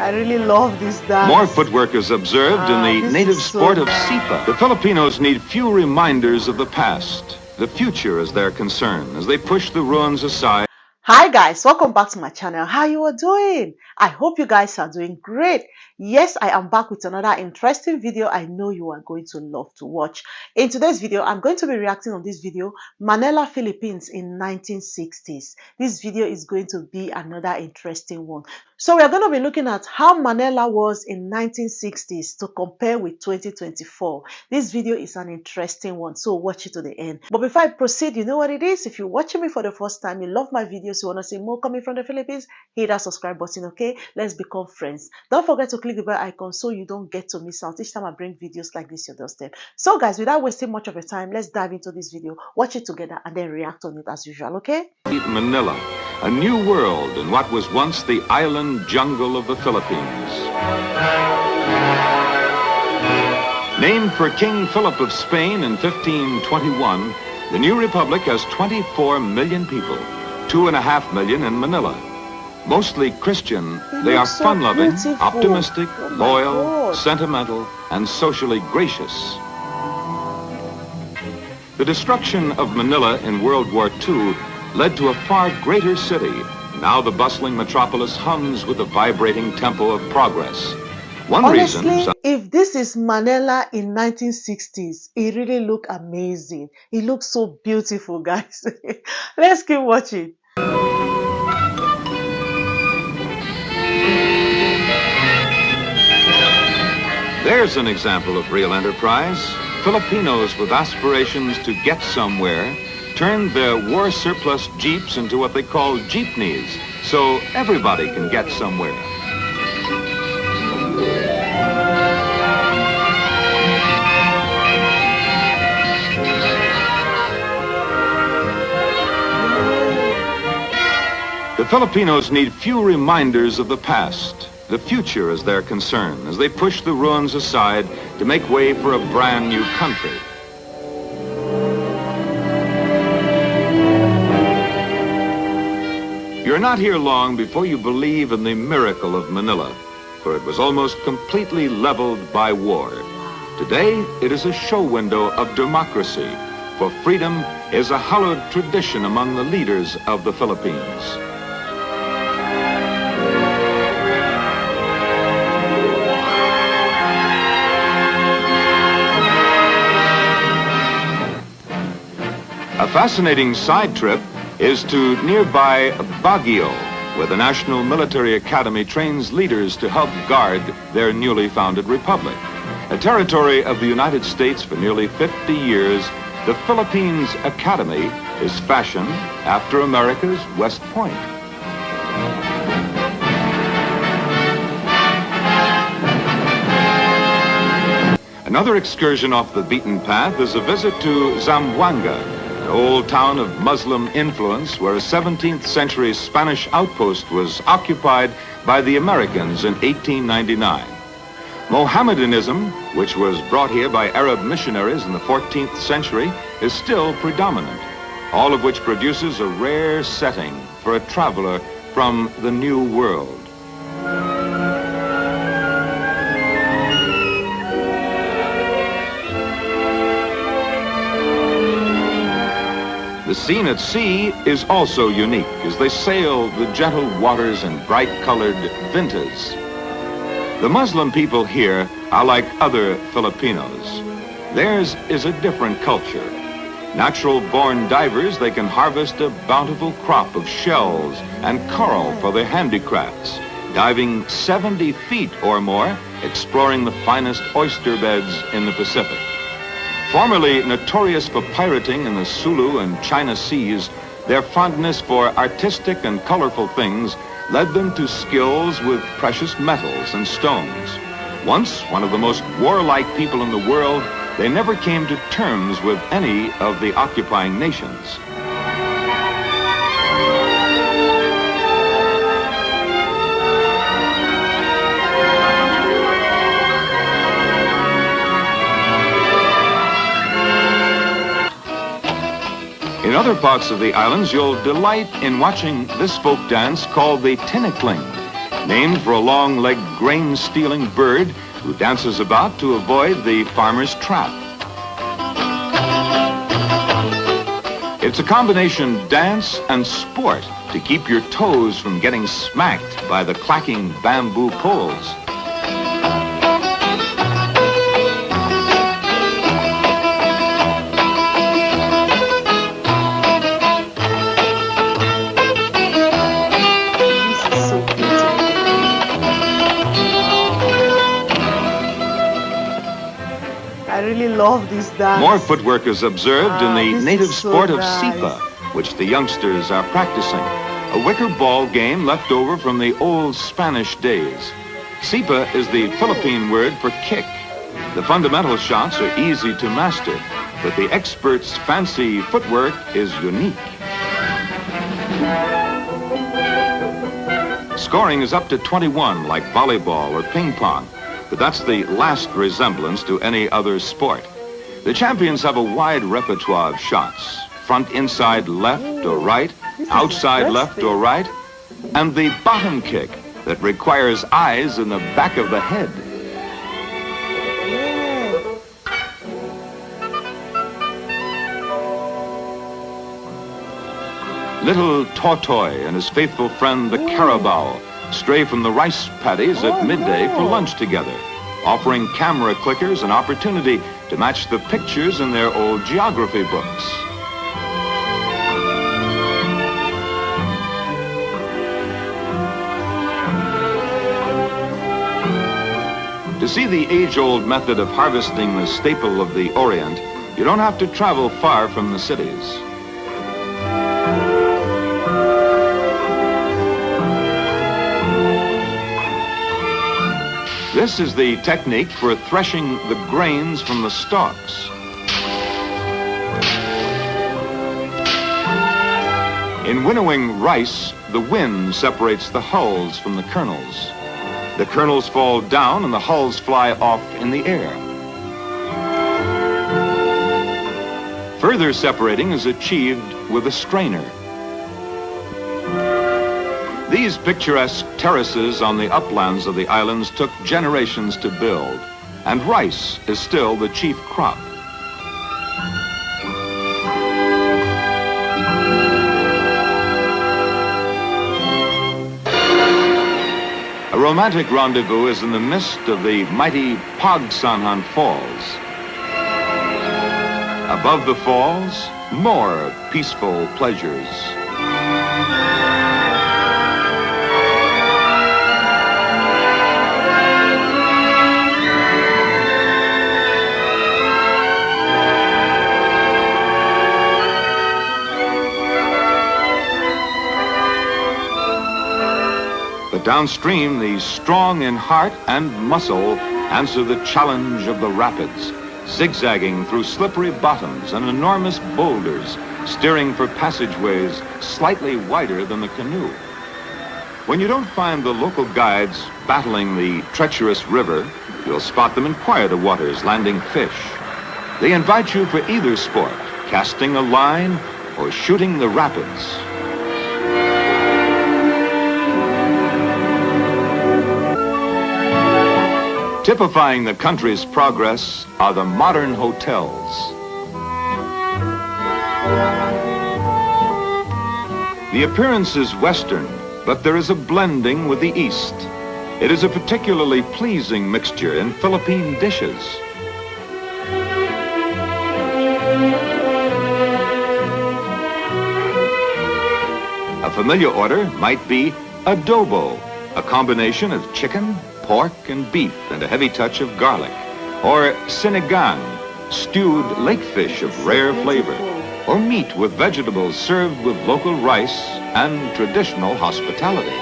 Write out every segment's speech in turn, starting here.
I really love this dance. More footwork is observed in the native sport of sipa. The Filipinos need few reminders of the past. The future is their concern as they push the ruins aside. Hi guys, welcome back to my channel. How you are doing? I hope you guys are doing great. Yes, I am back with another interesting video I know you are going to love to watch. In today's video, I'm going to be reacting on this video, Manila, Philippines in 1960s. This video is going to be another interesting one. So we are going to be looking at how Manila was in 1960s to compare with 2024. This video is an interesting one, so watch it to the end. But before I proceed, you know what it is? If you're watching me for the first time, you love my videos, you want to see more coming from the Philippines, hit that subscribe button, okay? Let's become friends. Don't forget to click the bell icon so you don't get to miss out each time I bring videos like this your doorstep. So guys, without wasting much of your time, let's dive into this video, watch it together, and then react on it as usual, okay? Manila, a new world in what was once the island jungle of the Philippines. Named for King Philip of Spain in 1521, the new republic has 24 million people, 2.5 million in Manila. Mostly Christian, they are fun-loving, optimistic, loyal, sentimental, and socially gracious. The destruction of Manila in World War II led to a far greater city. Now the bustling metropolis hums with a vibrating tempo of progress. Honestly, if this is Manila in 1960s, it really look amazing. It looks so beautiful, guys. Let's keep watching. There's an example of real enterprise. Filipinos with aspirations to get somewhere turned their war surplus jeeps into what they call jeepneys, so everybody can get somewhere. The Filipinos need few reminders of the past. The future is their concern as they push the ruins aside to make way for a brand new country. You're not here long before you believe in the miracle of Manila, for it was almost completely leveled by war. Today, it is a show window of democracy, for freedom is a hallowed tradition among the leaders of the Philippines. A fascinating side trip is to nearby Baguio, where the National Military Academy trains leaders to help guard their newly founded republic. A territory of the United States for nearly 50 years, the Philippines Academy is fashioned after America's West Point. Another excursion off the beaten path is a visit to Zamboanga, an old town of Muslim influence where a 17th century Spanish outpost was occupied by the Americans in 1899. Mohammedanism, which was brought here by Arab missionaries in the 14th century, is still predominant, all of which produces a rare setting for a traveler from the New World. The scene at sea is also unique as they sail the gentle waters in bright-colored vintas. The Muslim people here are like other Filipinos. Theirs is a different culture. Natural-born divers, they can harvest a bountiful crop of shells and coral for their handicrafts, diving 70 feet or more, exploring the finest oyster beds in the Pacific. Formerly notorious for pirating in the Sulu and China seas, their fondness for artistic and colorful things led them to skills with precious metals and stones. Once one of the most warlike people in the world, they never came to terms with any of the occupying nations. In other parts of the islands, you'll delight in watching this folk dance called the tinikling. named for a long-legged grain-stealing bird who dances about to avoid the farmer's trap. It's a combination dance and sport to keep your toes from getting smacked by the clacking bamboo poles. I really love this dance. More footwork is observed in the native sport of nice. sipa, which the youngsters are practicing, a wicker ball game left over from the old Spanish days. Sipa is the Philippine word for kick. The fundamental shots are easy to master, but the expert's fancy footwork is unique. Scoring is up to 21, like volleyball or ping pong, but that's the last resemblance to any other sport. The champions have a wide repertoire of shots, front inside left or right, outside left or right, and the bottom kick that requires eyes in the back of the head. Little Tortoy and his faithful friend the Carabao stray from the rice paddies at midday for lunch together, offering camera clickers an opportunity to match the pictures in their old geography books. To see the age-old method of harvesting the staple of the Orient, you don't have to travel far from the cities. This is the technique for threshing the grains from the stalks. In winnowing rice, the wind separates the hulls from the kernels. The kernels fall down and the hulls fly off in the air. Further separating is achieved with a strainer. These picturesque terraces on the uplands of the islands took generations to build, and rice is still the chief crop. A romantic rendezvous is in the midst of the mighty Pagsanhan Falls. Above the falls, more peaceful pleasures. But downstream, the strong in heart and muscle answer the challenge of the rapids, zigzagging through slippery bottoms and enormous boulders, steering for passageways slightly wider than the canoe. When you don't find the local guides battling the treacherous river, you'll spot them in quieter waters landing fish. They invite you for either sport, casting a line or shooting the rapids. Typifying the country's progress are the modern hotels. The appearance is Western, but there is a blending with the East. It is a particularly pleasing mixture in Philippine dishes. A familiar order might be adobo, a combination of chicken, pork and beef and a heavy touch of garlic. Or sinigang, stewed lake fish of rare flavor. Or meat with vegetables served with local rice and traditional hospitality.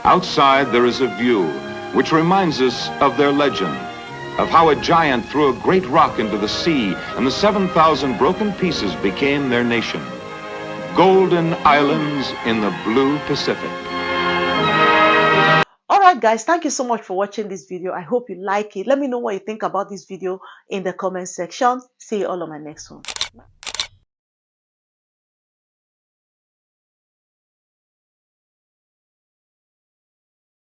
Outside there is a view which reminds us of their legend, of how a giant threw a great rock into the sea and the 7,000 broken pieces became their nation. Golden islands in the blue Pacific. guys, thank you so much for watching this video. I hope you like it. Let me know what you think about this video in the comment section. See you all on my next one.